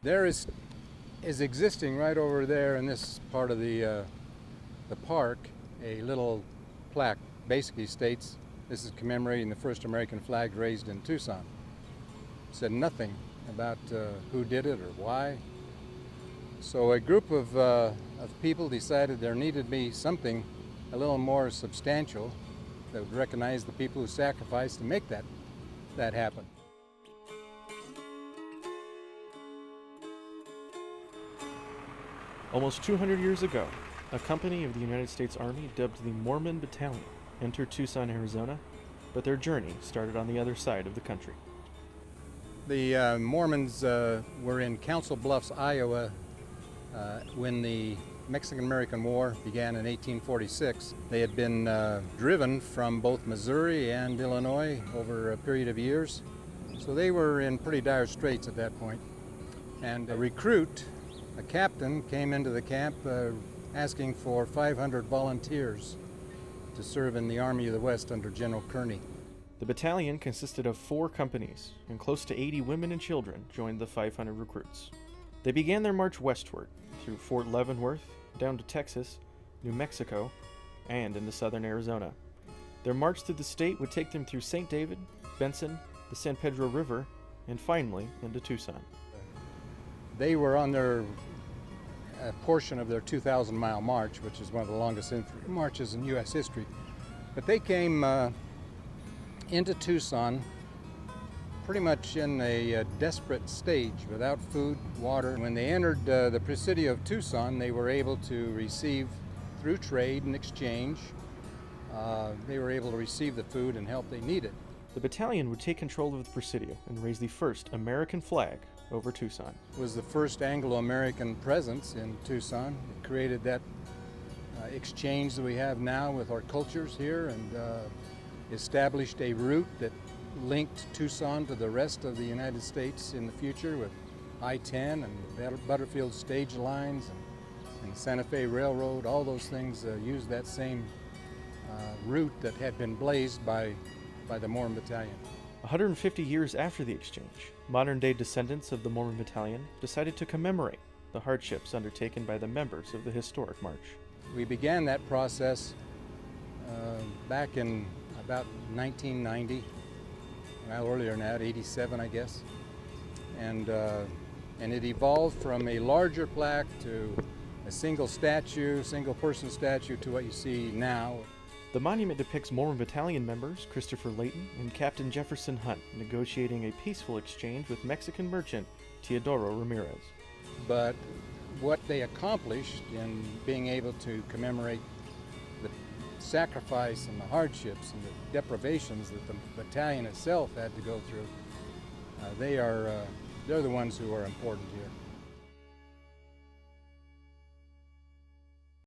There is existing right over there in this part of the park a little plaque. Basically states this is commemorating the first American flag raised in Tucson. Said nothing about who did it or why. So a group of people decided there needed to be something a little more substantial that would recognize the people who sacrificed to make that happen. Almost 200 years ago, a company of the United States Army dubbed the Mormon Battalion entered Tucson, Arizona, but their journey started on the other side of the country. The Mormons were in Council Bluffs, Iowa, when the Mexican-American War began in 1846. They had been driven from both Missouri and Illinois over a period of years, so they were in pretty dire straits at that point. And a recruit, a captain, came into the camp asking for 500 volunteers to serve in the Army of the West under General Kearney. The battalion consisted of 4 companies, and close to 80 women and children joined the 500 recruits. They began their march westward through Fort Leavenworth, down to Texas, New Mexico, and into southern Arizona. Their march through the state would take them through St. David, Benson, the San Pedro River, and finally into Tucson. They were on their portion of their 2,000-mile march, which is one of the longest marches in U.S. history. But they came into Tucson pretty much in a desperate stage, without food, water. When they entered the Presidio of Tucson, they were able to receive, through trade and exchange, they were able to receive the food and help they needed. The battalion would take control of the Presidio and raise the first American flag over Tucson. It was the first Anglo-American presence in Tucson. It created that exchange that we have now with our cultures here, and established a route that linked Tucson to the rest of the United States in the future with I-10 and the Butterfield stage lines and Santa Fe Railroad. All those things used that same route that had been blazed by the Mormon Battalion. 150 years after the exchange, modern-day descendants of the Mormon Battalion decided to commemorate the hardships undertaken by the members of the historic march. We began that process back in about 1990, well, earlier than that, 87, I guess. And it evolved from a larger plaque to a single statue, single-person statue, to what you see now. The monument depicts Mormon Battalion members Christopher Layton and Captain Jefferson Hunt negotiating a peaceful exchange with Mexican merchant Teodoro Ramirez. But what they accomplished in being able to commemorate the sacrifice and the hardships and the deprivations that the battalion itself had to go through, they're the ones who are important here.